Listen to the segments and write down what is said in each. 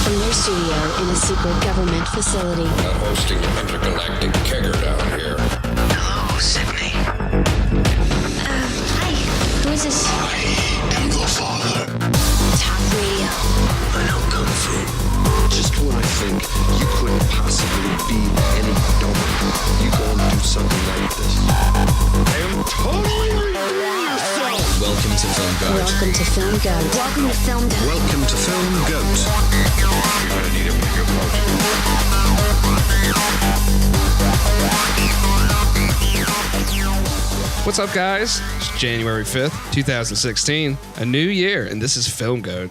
from their studio in a secret government facility. I'm hosting an intergalactic kegger down here. Hello, Sydney. Hi. Who is this? I am your father. Talk radio. I know Kung Fu. Just when I think you couldn't possibly be any dumber, you go and do something like this. I am totally yourself. Welcome to Filmgoat. Welcome to Filmgoat. Welcome to Filmgoat. Welcome to Filmgoat. You're gonna need a bigger boat. What's up, guys? It's January 5th, 2016. A new year, and this is Filmgoat.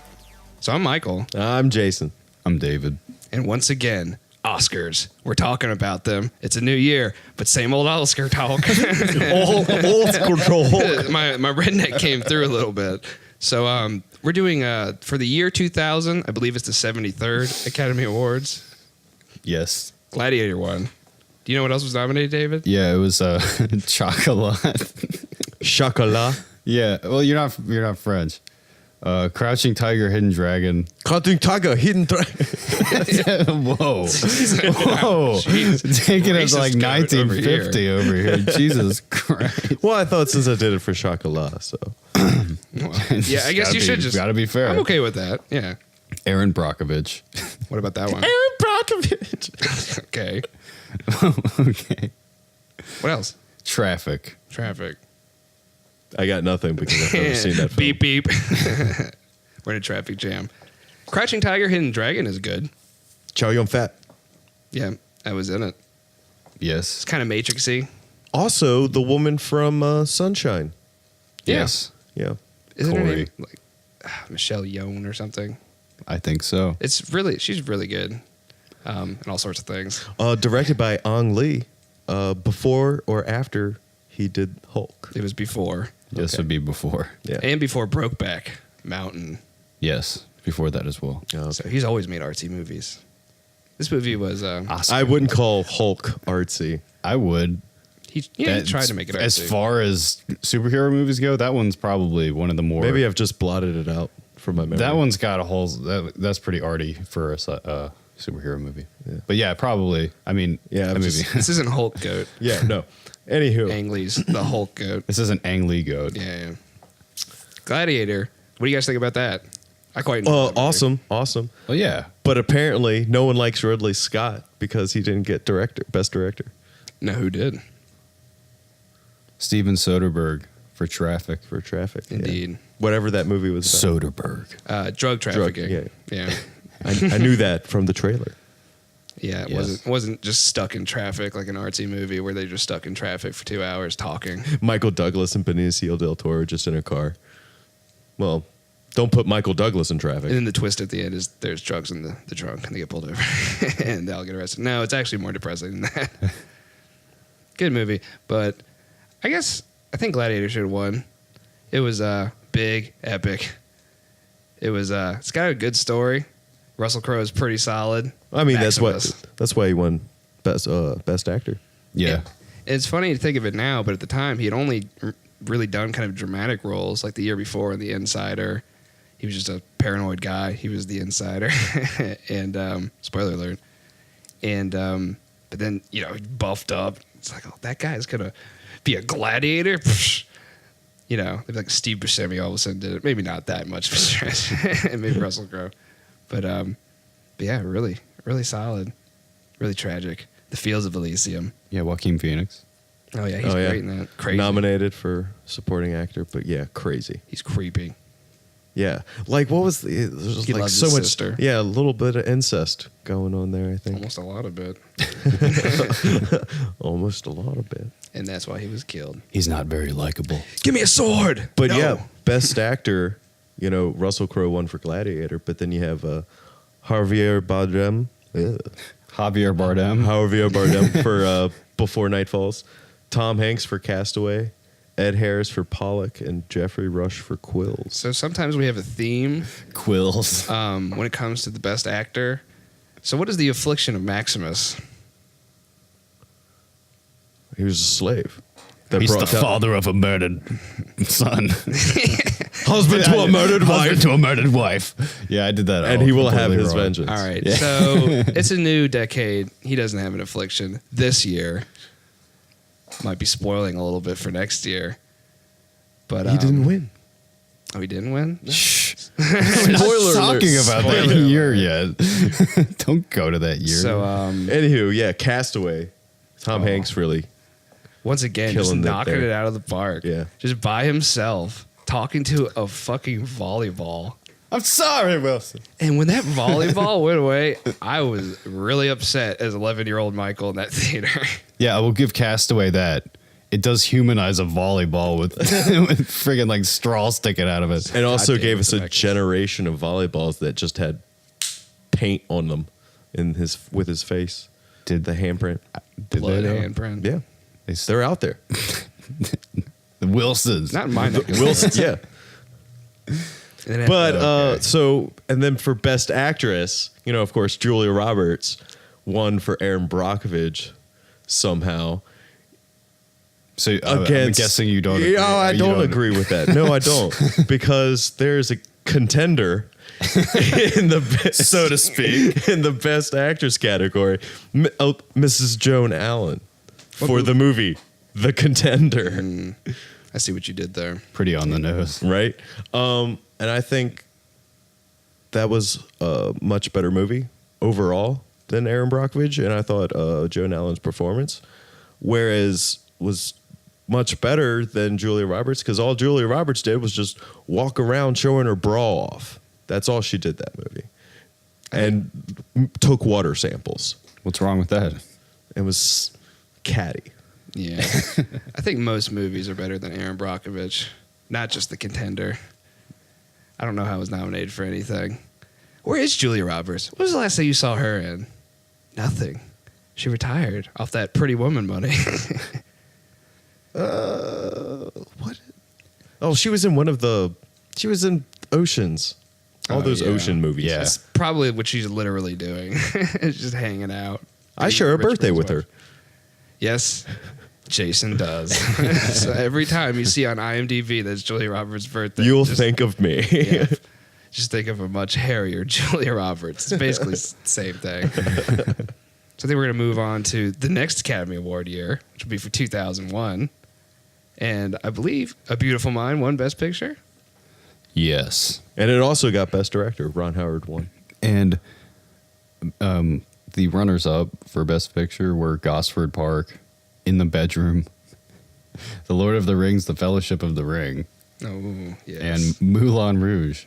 So I'm Michael, I'm Jason. I'm David. and once again, Oscars. We're talking about them. It's a new year, but same old Oscar talk. Old school talk. my redneck came through a little bit. So we're doing, for the year 2000, I believe it's the 73rd Academy Awards. Yes. Gladiator won. Do you know what else was nominated, David? Yeah, it was chocolate. Chocolat. Yeah. Well, you're not French. Crouching Tiger, Hidden Dragon. Crouching Tiger, Hidden Dragon. Whoa. Whoa. Jeez. Taking it to like Racist goat over 1950 over here. Jesus Christ. Well, I thought since I did it for chocolat, so. Well, yeah, I guess you should just. Gotta be fair. I'm okay with that. Yeah. Aaron Brockovich. What about that one? Brockovich. Okay. Okay. What else? Traffic. Traffic. I got nothing because I've never seen that film. Beep beep. We're in a traffic jam. Crouching Tiger, Hidden Dragon is good. Chow Yun Fat. Yeah, I was in it. Yes. It's kind of Matrixy. Also, the woman from Sunshine. Yes. Yeah. Isn't her Corey. name like Michelle Yeoh or something? I think so. She's really good, and all sorts of things. Directed by Ang Lee. Before or after he did Hulk. It was before This Okay. would be before. Yeah. and before Brokeback Mountain. Yes. Before that as well. Okay. So he's always made artsy movies. This movie was I wouldn't call Hulk artsy. I would. he That- tried to make it artsy. As far as superhero movies go, that one's probably one of the more. Maybe I've just blotted it out from my memory. that one's got a whole. That's pretty arty for a superhero movie. Yeah. But yeah, probably. I mean, Yeah, a I'm movie. just- This isn't Hulk Goat. Yeah, no. Anywho. Ang Lee's the Hulk Goat. This isn't Ang Lee Goat. Yeah. Gladiator. What do you guys think about that? I quite enjoyed that movie. Awesome. Well, yeah. But apparently, no one likes Ridley Scott because he didn't get best director. No, who did? Steven Soderbergh for Traffic. For Traffic. yeah. Indeed. Whatever that movie was about. Soderbergh. Drug trafficking. yeah. Yeah. I knew that from the trailer. Yeah, it Yes. wasn't just stuck in traffic like an artsy movie where they're just stuck in traffic for 2 hours talking. Michael Douglas and Benicio del Toro just in a car. Well, don't put Michael Douglas in traffic. And then the twist at the end is there's drugs in the trunk and they get pulled over and they all get arrested. No, it's actually more depressing than that. Good movie, but I think Gladiator should have won. It was big, epic. It was it's got a good story. Russell Crowe is pretty solid. I mean, Maximus. that's why he won best actor. Yeah. It's funny to think of it now, but at the time he had only really done kind of dramatic roles, like the year before in The Insider. He was just a paranoid guy. He was the insider, and spoiler alert. And but then he buffed up. It's like, oh, that guy's gonna be a gladiator. You know, like Steve Buscemi all of a sudden did it. Maybe not that much of a stretch, and maybe Russell Crowe, but yeah, really, really solid, really tragic. The Fields of Elysium. Yeah, Joaquin Phoenix. Oh yeah, he's great in that. Crazy. Nominated for supporting actor, but yeah, crazy. He's creepy. Yeah, like what was the? There's He like loves so his much. sister. Yeah, a little bit of incest going on there. I think Almost a lot of it. almost a lot of it. And that's why he was killed. He's not very likable. Give me a sword. But No. yeah, best actor. Russell Crowe won for Gladiator, but then you have Javier Bardem. Javier Bardem. Javier Bardem for Before Night Falls. Tom Hanks for Castaway. Ed Harris for Pollock, and Jeffrey Rush for Quills. So sometimes we have a theme Quills. when it comes to the best actor. So what is the affliction of Maximus? He was a slave. That He's brought the down- father of a murdered son. Husband to a murdered Husband wife. to a murdered wife. Yeah, I did that. And all he will have completely his wrong. vengeance. All right, so it's a new decade. He doesn't have an affliction this year. Might be spoiling a little bit for next year. But He didn't win. Oh, he didn't win? No. Spoiler alert. Talking about Spoiler that alert. year yet. Don't go to that year. So, Anywho, yeah, Castaway. Tom Hanks really. once again, just Killing it knocking there. it out of the park. Yeah. Just by himself, talking to a fucking volleyball. I'm sorry, Wilson. And when that volleyball went away, I was really upset as 11-year-old Michael in that theater. Yeah, I will give Castaway that. It does humanize a volleyball with, with friggin' like straw sticking out of it. And also God damn gave it, us a Zemeckis. generation of volleyballs that just had paint on them with his face. Did The handprint. Did Blood they, handprint. Yeah. They They're out there. the Wilsons. Not in my neck of the Wilson, woods. yeah. And then- But Okay. so, and then for Best Actress, of course, Julia Roberts won for Erin Brockovich somehow. So I'm Against, guessing you don't. Yeah, I you don't agree with that. No, I don't, because there's a contender in the best, So to speak. in the Best Actress category, Mrs. Joan Allen for the movie The Contender. I see what you did there. Pretty on the nose. Right? And I think that was a much better movie overall than Erin Brockovich, and I thought Joan Allen's performance, whereas was much better than Julia Roberts, because all Julia Roberts did was just walk around showing her bra off. That's all she did that movie, and took water samples. What's wrong with that? It was catty. Yeah. I think most movies are better than Erin Brockovich, not just The Contender. I don't know how it was nominated for anything. Where is Julia Roberts? What was the last thing you saw her in? Nothing. She retired off that Pretty Woman money. What? Oh, she was in she was in Oceans. All Oh, those yeah. ocean movies. Yeah. That's probably what she's literally doing. It's just hanging out. I share a Rich birthday Man's with her. wife. Yes, Jason does. So every time you see on IMDb that's Julia Roberts' birthday, You'll just, think of me. yeah, just think of a much hairier Julia Roberts. It's basically the same thing. So I think we're going to move on to the next Academy Award year, which will be for 2001. And I believe A Beautiful Mind won Best Picture. Yes. And it also got Best Director. Ron Howard won. And the runners-up for Best Picture were Gosford Park, In the Bedroom, The Lord of the Rings, The Fellowship of the Ring, Oh, yes. and Moulin Rouge.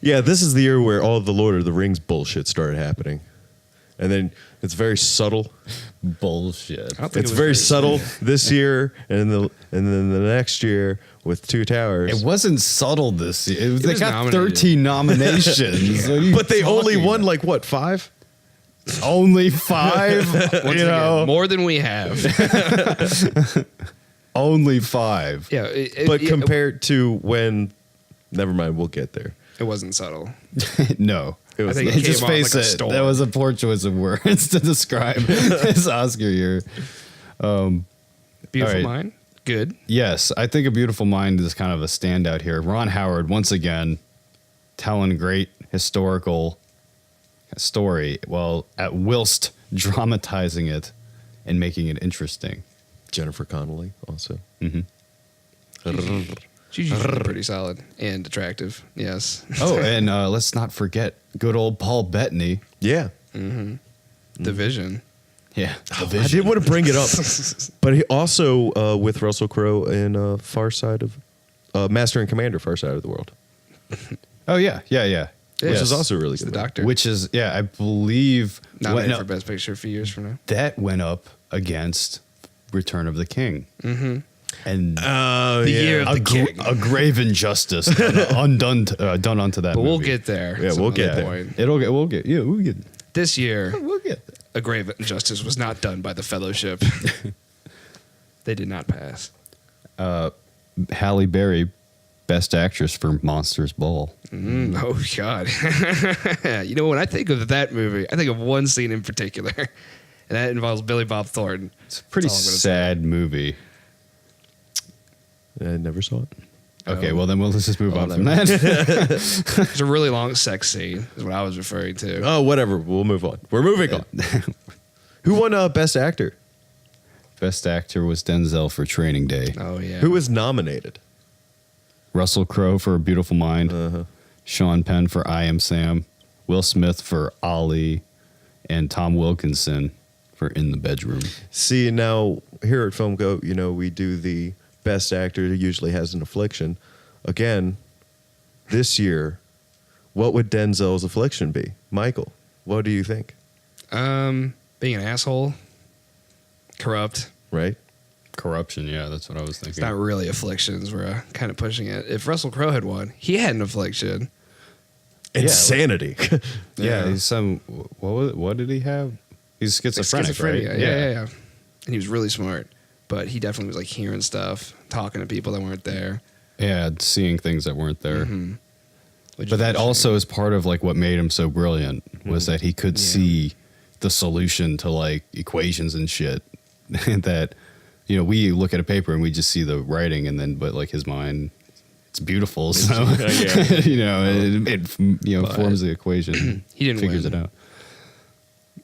Yeah, this is the year where all the Lord of the Rings bullshit started happening. And then it's very subtle. Bullshit. I don't think It's it was very subtle this year, and then the next year with Two Towers. It wasn't subtle this year. They was got nominated. 13 nominations. What are you But they only talking won about? like what, 5? Only 5. Once you again, know, more than we have. only 5. Yeah, But compared to when, never mind, we'll get there. it wasn't subtle. No. It was I think not. it Just came off face like a it. storm. That was a poor choice of words to describe this Oscar year. Beautiful All right. Mind, good. Yes, I think A Beautiful Mind is kind of a standout here. Ron Howard, once again, telling great historical story whilst dramatizing it and making it interesting. Jennifer Connelly also. She's usually pretty solid and attractive. Yes. Oh, and let's not forget good old Paul Bettany. Yeah. Division. Yeah, I didn't want to bring it up, but he also with Russell Crowe in Far Side of Master and Commander, Far Side of the World, Oh yeah. which is also really It's good. the movie. Doctor. Which is I believe Nominated went for up- Best Picture a few years from now. that went up against Return of the King. Mm-hmm. And Oh, The year of a, the king. a grave injustice done unto that. But we'll movie. get there. Yeah, at we'll some get other there. point. We'll get This year, we'll get there. a grave injustice was not done by the Fellowship. They did not pass. Halle Berry, Best Actress for Monsters Ball. Oh God! You know, when I think of that movie, I think of one scene in particular, and that involves Billy Bob Thornton. It's a pretty That's all I'm gonna sad movie. I never saw it. Okay, Oh. well then let's just move Oh, on from never that. There's a really long sex scene, is what I was referring to. Oh, whatever. We'll move on. We're moving on. Who won Best Actor? Best actor was Denzel for Training Day. Oh, yeah. Who was nominated? Russell Crowe for A Beautiful Mind. Uh-huh. Sean Penn for I Am Sam. Will Smith for Ali. And Tom Wilkinson for In the Bedroom. See, now here at Filmgoat, we do the Best Actor who usually has an affliction. Again, this year, what would Denzel's affliction be? Michael, what do you think? Being an asshole, corrupt. Right? Corruption, yeah, that's what I was It's thinking. not really afflictions. We're kind of pushing it. If Russell Crowe had won, he had an affliction. Insanity. Yeah, he's some. What did he have? He's schizophrenic, right? Yeah. And he was really smart, but he definitely was like hearing stuff, talking to people that weren't there. Yeah, seeing things that weren't there. Mhm. Which But is that interesting. also is part of like what made him so brilliant was that he could Yeah. see the solution to like equations and shit. That we look at a paper and we just see the writing, and then but like his mind, it's beautiful. So it But forms the equation. he didn't figures win. it out.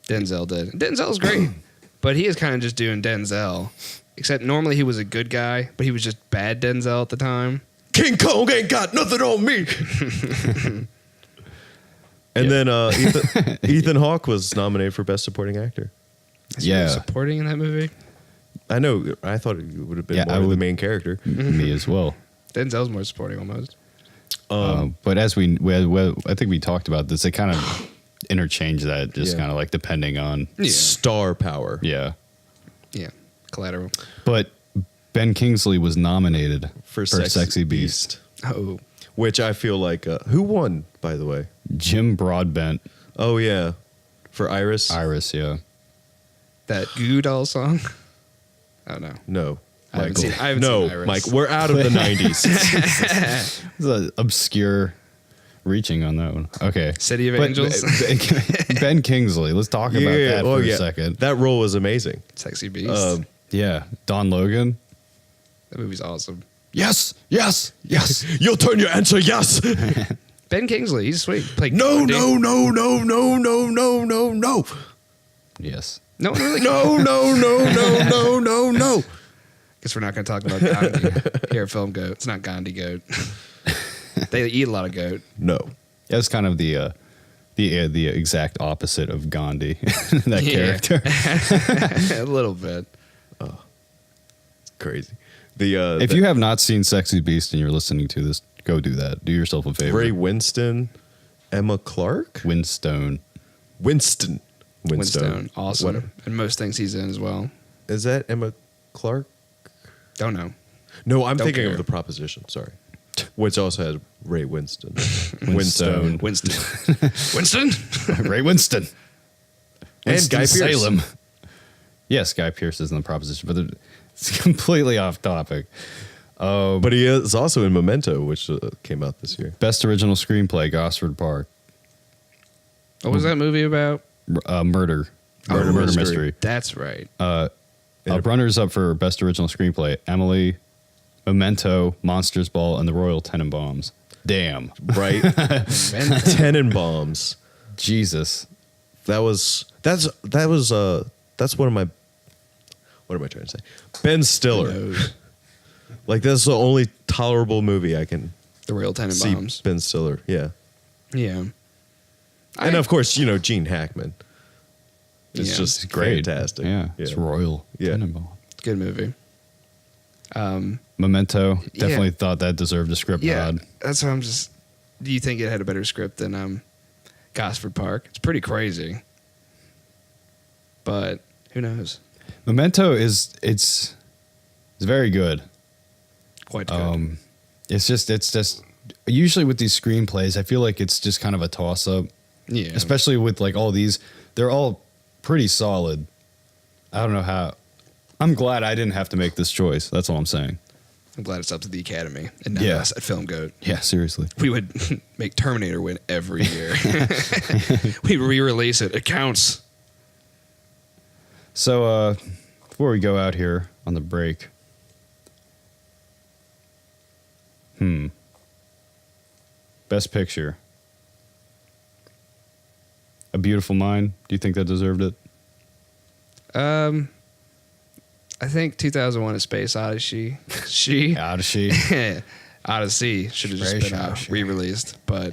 Denzel did. Denzel's great, but he is kind of just doing Denzel. Except normally he was a good guy, but he was just bad Denzel at the time. King Kong ain't got nothing on me. And then Ethan Hawke was nominated for Best Supporting Actor. Is he really Yeah. supporting in that movie. I know. I thought it would have been Yeah, more I of the would- main character. Me as well. Denzel's more supporting almost. But as we I think we talked about this, they kind of interchange that, just Yeah. kind of like depending on Yeah. Star power. yeah. Yeah, Collateral. But Ben Kingsley was nominated For Sexy Beast. Oh, Which I feel like who won, by the way? Jim Broadbent, Oh yeah, for Iris. Iris, yeah. that Goo Doll song. Oh no. No, I haven't Michael. seen- I haven't no, seen Iris. Mike. We're out of the '90s. It's an obscure reaching on that one. Okay. City of But Angels. Ben Kingsley, let's talk about that Oh, for yeah. a second. That role was amazing. Sexy Beast. Yeah. Don Logan. that movie's awesome. Yes, yes, yes. You'll turn your answer yes. Ben Kingsley, he's sweet. Played No, Gandhi. no, no, no, no, no, no, no, no. Yes. No one really. No, no, no, no, no, no, no. Guess we're not going to talk about Gandhi here at Film Goat. It's not Gandhi goat. They eat a lot of goat. No. That was kind of the exact opposite of Gandhi, that Yeah. character. A little bit. Crazy. The If you have not seen Sexy Beast and you're listening to this, go do that. Do yourself a favor. Ray Winston, Emma Clark, Winstone. Winston. Winstone. Awesome. What- And most things he's in as well. Is that Emma Clark? Don't know. No, I'm Don't thinking care. of The Proposition. Sorry. Which also has Ray Winston. Winstone. Winston. Winston? Ray Winston. And Guy Pearce. Salem. Yes, Guy Pearce is in The Proposition, but it's completely off topic. But he is also in Memento, which came out this year. Best original screenplay, Gosford Park. What was that movie about? Murder. Oh, Murder mystery. mystery. That's right. Runners up for best original screenplay: Emily, Memento, Monsters Ball, and The Royal Tenenbaums. Damn, Right? Tenenbaums. Jesus. That's one of my, what am I trying to say? Ben Stiller. Knows. Like, that's the only tolerable movie I can The Real see Tenenbaums. Ben Stiller. Yeah. Yeah. And of course, Gene Hackman. It's Yeah. just Great. fantastic. Yeah, it's Royal Yeah. Tenenbaum. Good movie. Memento. Yeah. Definitely thought that deserved a script Yeah. nod. That's what I'm just. Do you think it had a better script than Gosford Park? It's pretty crazy. But who knows? Memento it's very good. Quite good. It's just usually with these screenplays, I feel like it's just kind of a toss up. yeah. Especially with like all these, they're all pretty solid. I don't know how. I'm glad I didn't have to make this choice. That's all I'm saying. I'm glad it's up to the Academy and not Yeah. us at Film Goat. Yeah, seriously. We would make Terminator win every year. We re-release it. It counts. So before we go out here on the break, Best Picture. A Beautiful Mind. Do you think that deserved it? I think 2001: A Space Odyssey. Odyssey. Odyssey should have just Space been Odyssey. re-released, but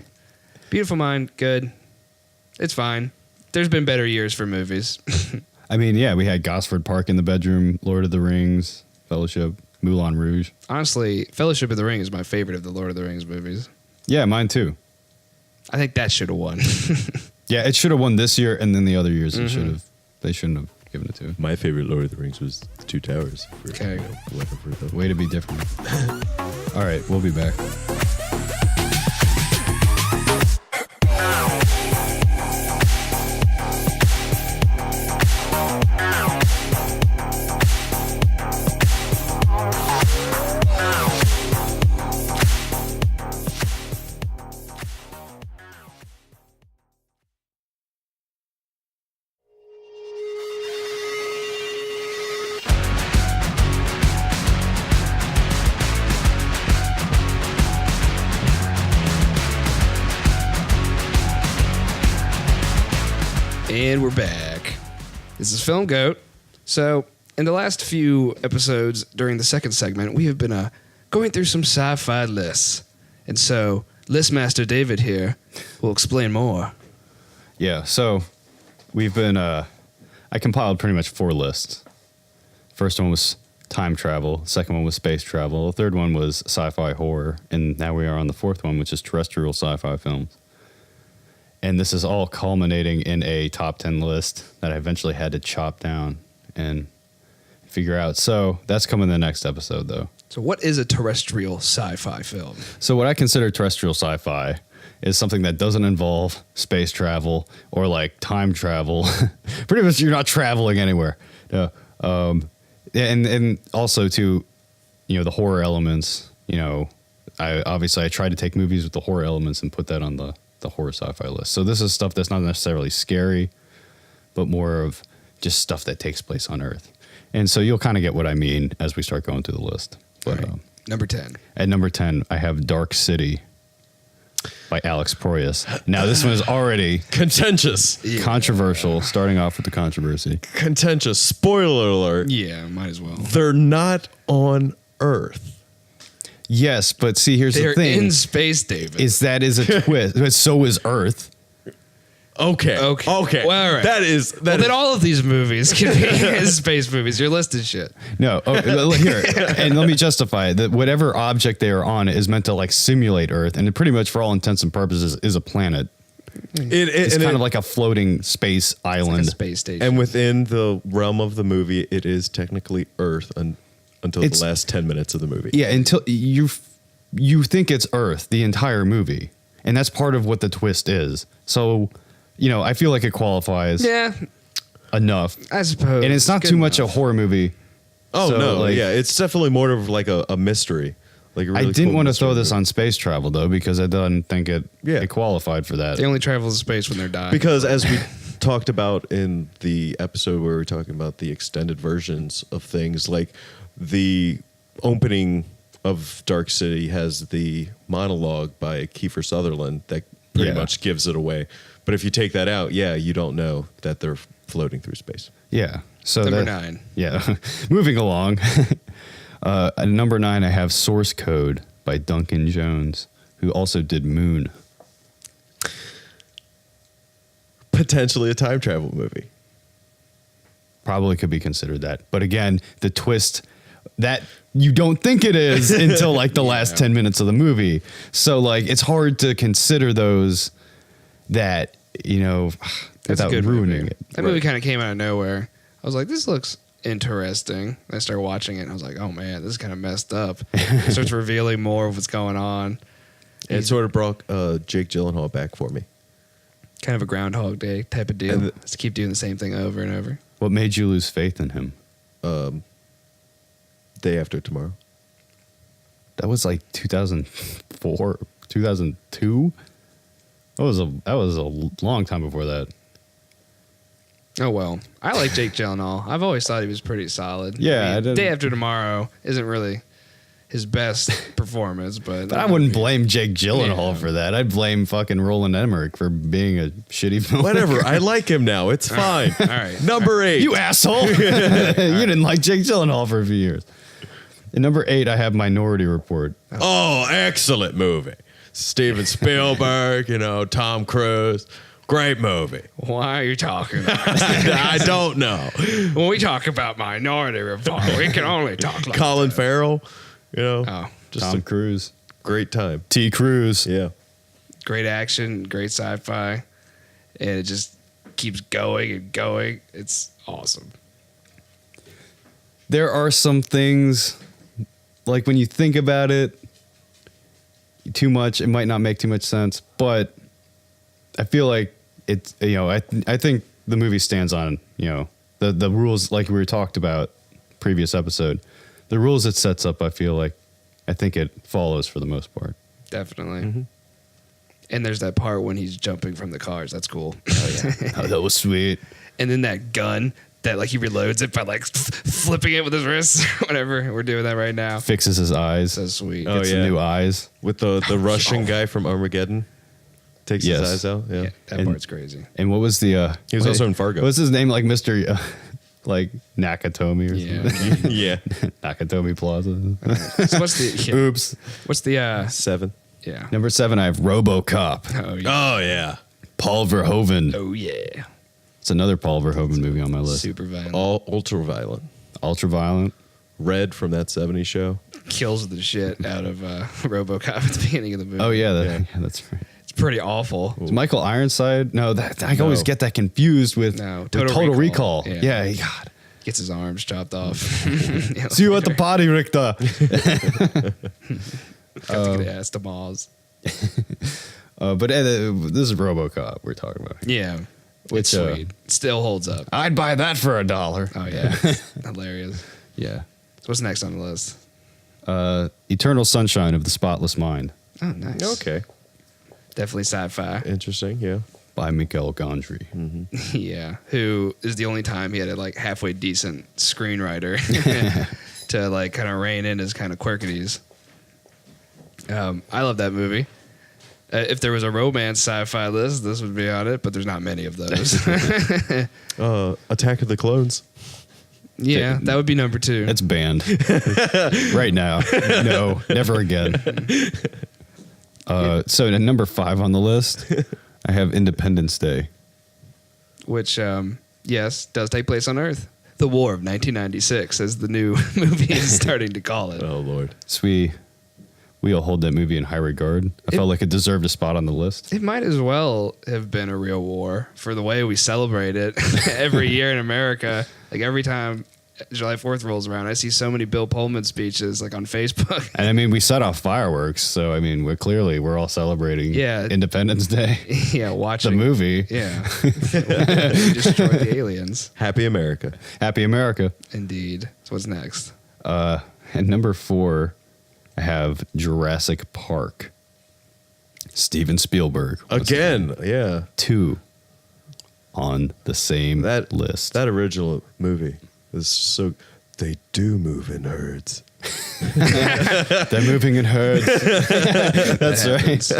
Beautiful Mind, good. It's fine. There's been better years for movies. I mean, yeah, we had Gosford Park in the Bedroom, Lord of the Rings, Fellowship, Moulin Rouge. Honestly, Fellowship of the Ring is my favorite of the Lord of the Rings movies. Yeah, mine too. I think that should have won. Yeah, it should have won this year, and then the other years it should have. They shouldn't have given it to. My favorite Lord of the Rings was The Two Towers. Okay. Way to be different. All right, we'll be back. And we're back. This is Filmgoat. So, in the last few episodes during the second segment, we have been going through some sci-fi lists. And so, Listmaster David here will explain more. Yeah, so we've been, I compiled pretty much 4 lists. First one was time travel. Second one was space travel. The third one was sci-fi horror. And now we are on the fourth one, which is terrestrial sci-fi films. And this is all culminating in a top 10 list that I eventually had to chop down and figure out. So that's coming in the next episode, though. So, what is a terrestrial sci-fi film? So what I consider terrestrial sci-fi is something that doesn't involve space travel or like time travel. Pretty much you're not traveling anywhere. And also to, the horror elements, I tried to take movies with the horror elements and put that on the horror sci-fi list. So this is stuff that's not necessarily scary, but more of just stuff that takes place on Earth. And so you'll kind of get what I mean as we start going through the list. But Right. Number 10. at number 10, I have Dark City by Alex Proyas. Now this one is already Contentious. controversial, starting off with the controversy. Contentious. Spoiler alert. Yeah, might as well. They're not on Earth. Yes, but see, here's They're the thing. in space, David. Is a twist, but so is Earth. Okay. Okay. Well, all right. That is. then all of these movies can be space movies. Your list is shit. No, here, and let me justify it. That whatever object they are on is meant to like simulate Earth, and it pretty much, for all intents and purposes, is a planet. It's kind of like a floating space island. Like a space station. And within the realm of the movie, it is technically Earth until the last 10 minutes of the movie. Yeah, until you think it's Earth the entire movie, and that's part of what the twist is. So, I feel like it qualifies yeah, enough, I suppose. and it's not Good too much a enough. horror movie. Oh, So, no. like- Yeah, it's definitely more of like a mystery. Like a really I didn't cool want to mystery throw this movie. on space travel though, because I didn't think it Yeah. qualified for that. They only travel to space when they're dying. Because as we talked about in the episode where we were talking about the extended versions of things, like the opening of Dark City has the monologue by Kiefer Sutherland that pretty Yeah. much gives it away. But if you take that out, you don't know that they're floating through space. Yeah. So Number that- 9. Yeah. Moving along. At number 9, I have Source Code by Duncan Jones, who also did Moon. Potentially a time travel movie. Probably could be considered that. But again, the twist that you don't think it is until like the last 10 minutes of the movie. So like it's hard to consider those that, That's a without good ruining movie. it. That movie kind of came out of nowhere. I was like, this looks interesting. And I started watching it, and I was like, oh man, this is kind of messed up. It starts revealing more of what's going on. And it sort of brought Jake Gyllenhaal back for me. Kind of a Groundhog Day type of deal. And Just keep doing the same thing over and over. What made you lose faith in him? Day After Tomorrow. That was like 2004, 2002. That was a long time before that. Oh well, I like Jake Gyllenhaal. I've always thought he was pretty solid. Yeah, I did. Day After Tomorrow isn't really. his best performance, but But I wouldn't blame Jake Gyllenhaal for that. I'd blame fucking Roland Emmerich for being a shitty film. Whatever. I like him now. It's fine. All right. Number 8. You asshole. You didn't like Jake Gyllenhaal for a few years. In number 8, I have Minority Report. Oh, excellent movie. Steven Spielberg, Tom Cruise. Great movie. Why are you talking about I don't know. when we talk about Minority Report, we can only talk like Colin that. Farrell, Oh, just Tom a Cruise. great time. T. Cruise. Yeah. great action, great sci-fi, and it just keeps going and going. It's awesome. There are some things, like when you think about it too much, it might not make too much sense, but I feel like it's, I think the movie stands on, the rules, like we talked about previous episode, the rules it sets up, I think it follows for the most part. Definitely. Mm-hmm. And there's that part when he's jumping from the cars. That's cool. Oh, that was sweet. And then that gun that like he reloads it by like flipping it with his wrists. Whatever. We're doing that right now. Fixes his eyes. So sweet. Oh, Gets yeah. new eyes. With the Russian guy from Armageddon. Takes Yes. his eyes out. Yeah. Yeah, that And- part's crazy. And what was the? He was also in Fargo. What's his name? Like Mr. Like Nakatomi or Yeah. something. Yeah. Nakatomi Plaza. So what's the Oops. what's the 7. yeah. Number 7, I have RoboCop. Oh yeah. Oh, yeah. Paul Verhoeven. Oh yeah. It's another Paul Verhoeven movie on my list. Super violent. All ultra violent. Ultra-violent. Red from that 70s show. Kills the shit out of RoboCop at the beginning of the movie. Oh, yeah, Yeah. that's right. It's pretty awful. Is Michael Ironside? No, I always get that confused with, No, with Total Total Recall. Recall. Yeah. Yeah, God. Gets his arms chopped off. See you at the party, Richter. Got to get ass to Mars. But this is RoboCop we're talking about. Yeah. Which, It's sweet. Still holds up. I'd buy that for $1. Oh yeah. Hilarious. Yeah. So what's next on the list? Eternal Sunshine of the Spotless Mind Oh, nice. Okay. Definitely sci-fi. Interesting. Yeah. by Mikhail Gondry. Yeah. Who is the only time he had a like halfway decent screenwriter to like kind of rein in his kind of quirkities. I love that movie. If there was a romance sci-fi list, this would be on it, but there's not many of those. Attack of the Clones. Yeah, that would be number 2. It's banned right now. No, never again. So at number 5 on the list, I have Independence Day. Which, yes, does take place on Earth. The War of 1996, as the new movie is starting to call it. Oh Lord. So we all hold that movie in high regard. I felt like it deserved a spot on the list. It might as well have been a real war for the way we celebrate it every year in America. Like every time July 4th rolls around, I see so many Bill Pullman speeches like on Facebook. And I mean, we set off fireworks, so I mean, we're all celebrating Independence Day. Yeah, watching The movie. Yeah, we destroyed the aliens. Happy America. Happy America. Indeed. So what's next? At number 4, I have Jurassic Park. Steven Spielberg. Again, yeah. 2 on the same list. That original movie is so. They do move in herds. They're moving in herds. That's right.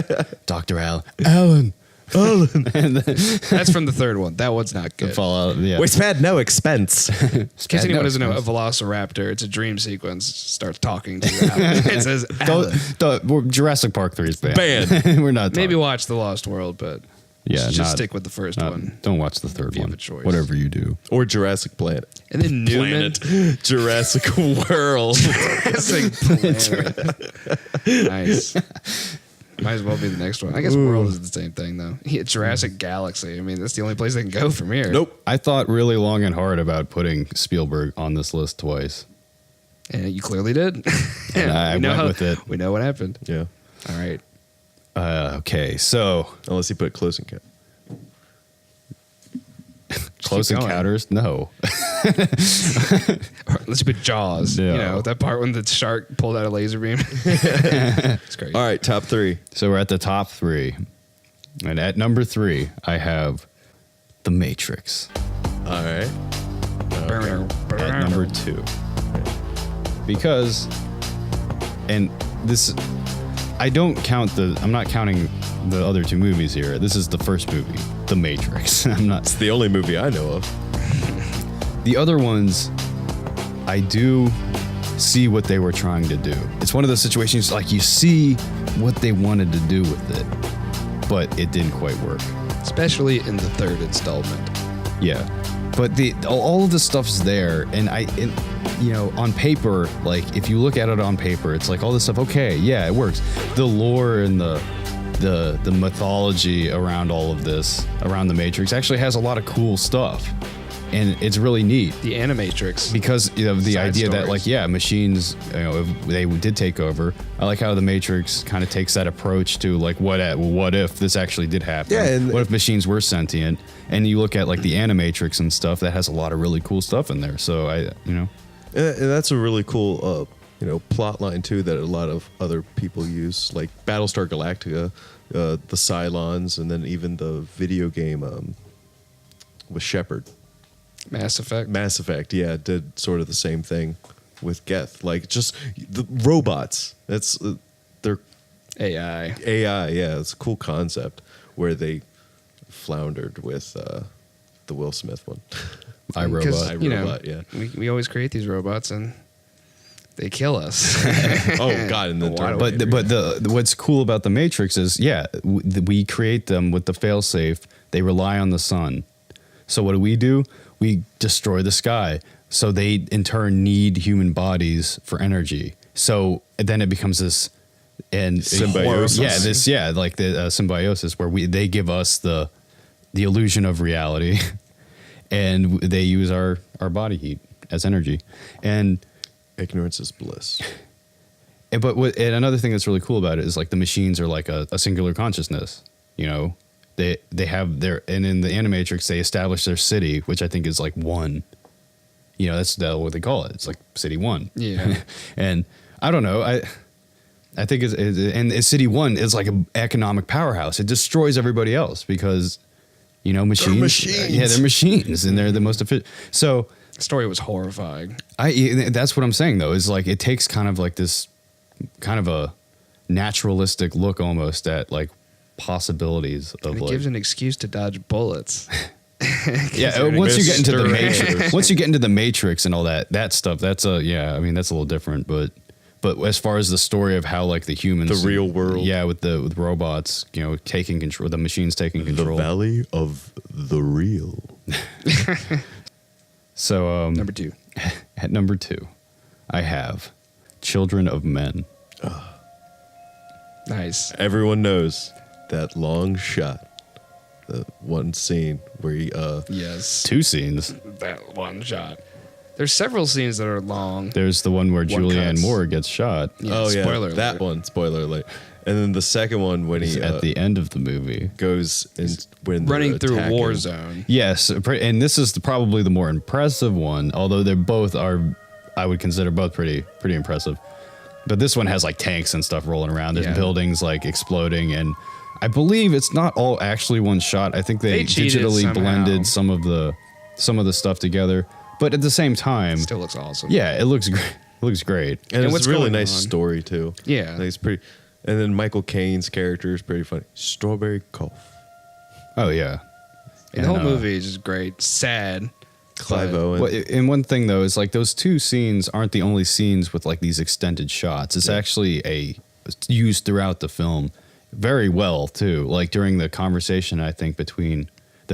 Dr. Alan. That's from the third one. That one's not good. Fallout. Yeah. We spared no expense. In case anyone doesn't know, a velociraptor, it's a dream sequence, starts talking to you. It says, Alan. Jurassic Park 3 is banned. Banned. We're not. Maybe talking. watch The Lost World, but just stick with the first one. Don't watch the third If you have one. a choice. Whatever you do. Or Jurassic Planet. And then Newman. Jurassic World. Jurassic Planet. Nice. Might as well be the next one. I guess World is the same thing, though. Yeah, Jurassic Galaxy. I mean, that's the only place they can go from here. Nope. I thought really long and hard about putting Spielberg on this list twice. And you clearly did. And I We know went how- with it. We know what happened. Yeah. All right. Okay, so Unless you put Close Encounter. Close going. Encounters? No. Let's put Jaws. No. You know, that part when the shark pulled out a laser beam. It's great. All right, top 3. So we're at the top 3. And at number 3, I have The Matrix. All right. At number 2. Because and this, I don't count I'm not counting the other two movies here. This is the first movie, The Matrix. I'm not. It's the only movie I know of. The other ones, I do see what they were trying to do. It's one of those situations like you see what they wanted to do with it, but it didn't quite work. Especially in the third installment. Yeah, but all of the stuff's there, and you know, on paper, like if you look at it on paper, it's like all this stuff. Okay, yeah, it works. The lore and the mythology around all of this, around the Matrix, actually has a lot of cool stuff, and it's really neat. The Animatrix. Because of the Side idea that, stories. like, yeah, machines, you know, if they did take over. I like how the Matrix kind of takes that approach to, like, what if this actually did happen? Yeah, and what if machines were sentient? And you look at, like, the Animatrix and stuff, that has a lot of really cool stuff in there. So, And that's a really cool, plot line too that a lot of other people use, like Battlestar Galactica, the Cylons, and then even the video game with Shepard. Mass Effect. Yeah, did sort of the same thing with Geth. Like just the robots. That's they're AI. Yeah, it's a cool concept where they floundered with the Will Smith one. iRobot. You know, iRobot, yeah. we always create these robots and they kill us. Oh God! And then But what's cool about the Matrix is, yeah, we create them with the failsafe. They rely on the sun. So what do? We destroy the sky. So they in turn need human bodies for energy. So then it becomes this and symbiosis. Like the symbiosis where they give us the illusion of reality, and they use our body heat as energy, and ignorance is bliss. And another thing that's really cool about it is like the machines are like a singular consciousness. You know, they have and in the Animatrix they establish their city, which I think is like one. You know, that's what they call it. It's like City One. Yeah. And I don't know. I think and City One is like an economic powerhouse. It destroys everybody else because, you know, machines. They're machines. Yeah, they're machines, and they're the most efficient. So The story was horrifying. that's what I'm saying though. Is like it takes kind of like this kind of a naturalistic look almost at like possibilities of And it like gives an excuse to dodge bullets. yeah. Once you get into the Mr. Matrix, once you get into the Matrix and all that stuff, that's a I mean that's a little different, but as far as the story of how like the humans, The real world. yeah, with robots, you know, taking control, the machines taking control. The Valley of the Real. So Number 2. at number 2, I have Children of Men. Nice. Everyone knows that long shot. The one scene where he Yes. 2 scenes. That one shot. There's several scenes that are long. There's the one where Julianne cuts. Moore gets shot. yeah, spoiler that alert. one, spoiler alert. And then the second one when he At the end of the movie. goes in when they're Running through a attacking. war zone. Yes, and this is probably the more impressive one, although they both are, I would consider both pretty impressive. But this one has like tanks and stuff rolling around. There's Yeah. buildings like exploding, and I believe it's not all actually one shot. I think they cheated digitally somehow. blended some of the stuff together. But at the same time, Still looks awesome. yeah, it looks great. It looks great. And it's what's a really going nice on? story too. Yeah. Like, it's pretty. And then Michael Caine's character is pretty funny. Strawberry cough. Oh yeah. And the whole And, movie is just great. Sad. Clive but- Owen. Well, and one thing though is like those 2 scenes aren't the only scenes with like these extended shots. It's actually used throughout the film very well too. Like during the conversation, I think the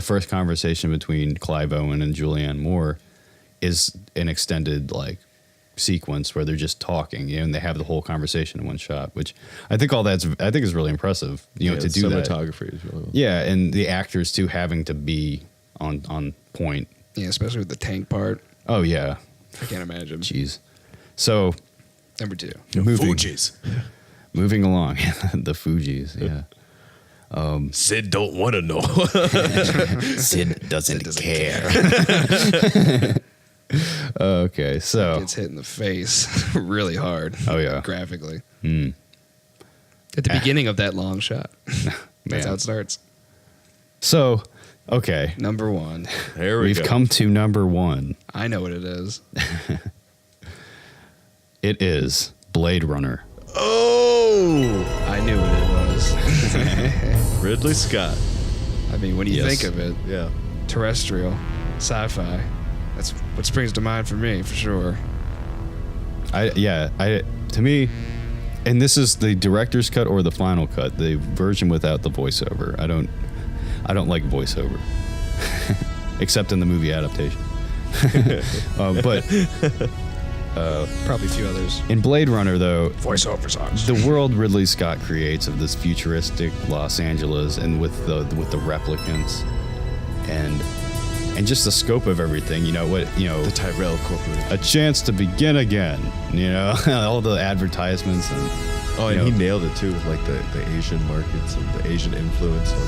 first conversation between Clive Owen and Julianne Moore is an extended like sequence where they're just talking, you know, and they have the whole conversation in one shot, which I think is really impressive, you know, to do that. Cinematography is really well. Yeah, and the actors too having to be on point. Yeah, especially with the tank part. Oh yeah. I can't imagine. Jeez. So Number 2. moving along, the Fugees, yeah. Sid don't want to know. Sid doesn't care. Okay, so Gets hit in the face really hard. Oh, yeah. Graphically. At the beginning of that long shot. That's Man. how it starts. Okay, Number 1. There we we've go. come to number 1. I know what it is. It is Blade Runner. Oh, I knew what it was. Ridley Scott. I mean, when you Yes. think of it, Yeah. terrestrial, sci-fi. That's what springs to mind for me, for sure. To me, and this is the director's cut or the final cut, the version without the voiceover. I don't like voiceover, except in the movie adaptation. But Probably a few others. in Blade Runner, though, Voiceover songs. the world Ridley Scott creates of this futuristic Los Angeles, and with the replicants, and just the scope of everything. The Tyrell Corporation. a chance to begin again. All the advertisements and. Oh, and you know, he nailed it too, with like the Asian markets and the Asian influence on.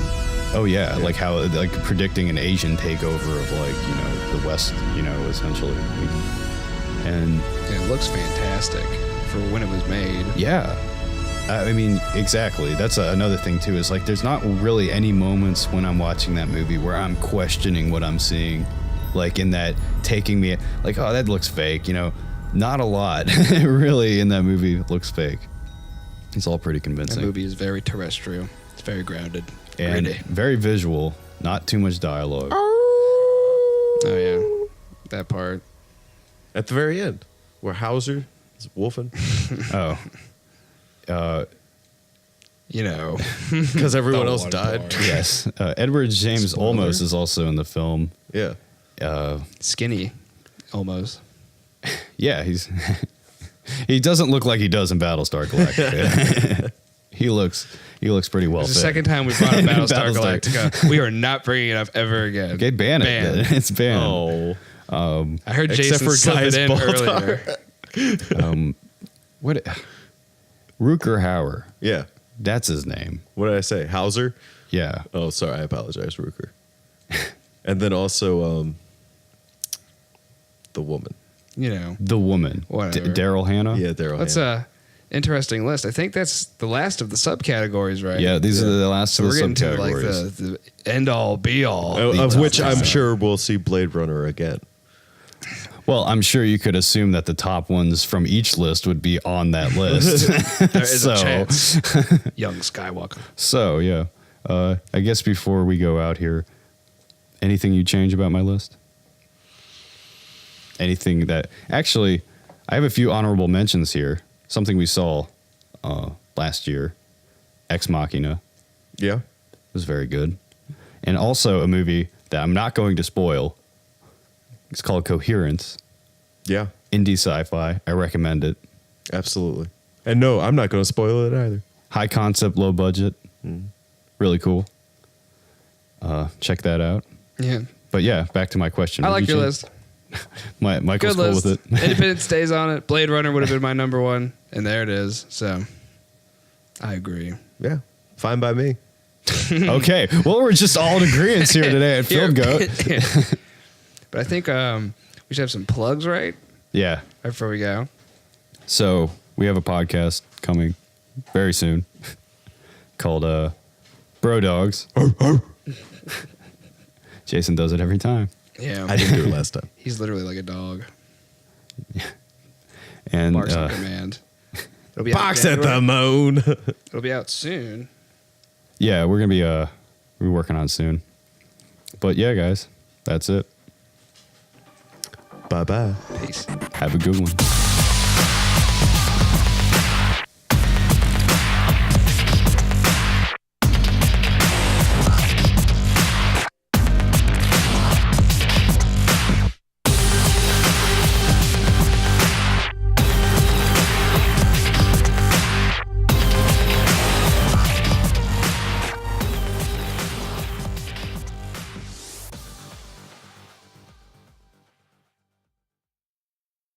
Oh yeah, like how predicting an Asian takeover of the West, essentially. And It looks fantastic for when it was made. yeah, I mean exactly. That's another thing too. Is like there's not really any moments when I'm watching that movie where I'm questioning what I'm seeing, like in that taking me like, oh, that looks fake. Not a lot really in that movie looks fake. It's all pretty That convincing. movie is very terrestrial. It's very grounded. And Gritty. very visual, not too much dialogue. Oh yeah, that part. At the very end, where Hauser is wolfing, Oh. because everyone The else one died. part. Yes. Edward James Spoiler. Olmos is also in the film. Yeah. Skinny, almost. Yeah, he doesn't look like he does in Battlestar Galactica. He looks pretty well It's the fit. second time we brought up Battlestar Battlestar. Galactica. We are not bringing it up ever again. Okay, ban it. Banned. It's banned. Oh. I heard Except Jason for slip Guy's it in Baltar. earlier. What? Rutger Hauer. Yeah. That's his name. What did I say? Hauser? Yeah. Oh, sorry. I apologize, Rooker. And then also the woman. The woman. Whatever. Daryl Hannah. Yeah, Daryl. That's Hannah. a interesting list. I think that's the last of the subcategories, right? Yeah, these are the last So of we're the getting to like subcategories. the end all be all. Of which I'm top sure we'll see Blade Runner again. Well, I'm sure you could assume that the top ones from each list would be on that list. There is So- a chance. Young Skywalker. So, yeah. I guess before we go out here, anything you change about my list? Anything that... Actually, I have a few honorable mentions here. Something we saw last year. Ex Machina. Yeah. Was very good. And also a movie that I'm not going to spoil. It's called Coherence. Yeah. Indie sci-fi. I recommend it. Absolutely. And no, I'm not going to spoil it either. High concept, low budget. Really cool. Check that out. Yeah. But yeah, back to my question. I Would like you your change- list. Michael's Good cool list. with it. Independence Day's on it. Blade Runner would have been my number one. And there it is. So I agree. Yeah. Fine by me. Okay. Well, we're just all in agreement here today at Filmgoat. But I think we should have some plugs, right? Yeah. Right before we go. So we have a podcast coming very soon called Bro Dogs. Jason does it every time. Yeah. I didn't do it last time. He's literally like a dog. And Barks on command. It'll be Box out at the moon. It'll be out soon. yeah, we're gonna be we're working on it soon. But yeah, guys, that's it. Bye-bye. Peace. Have a good one.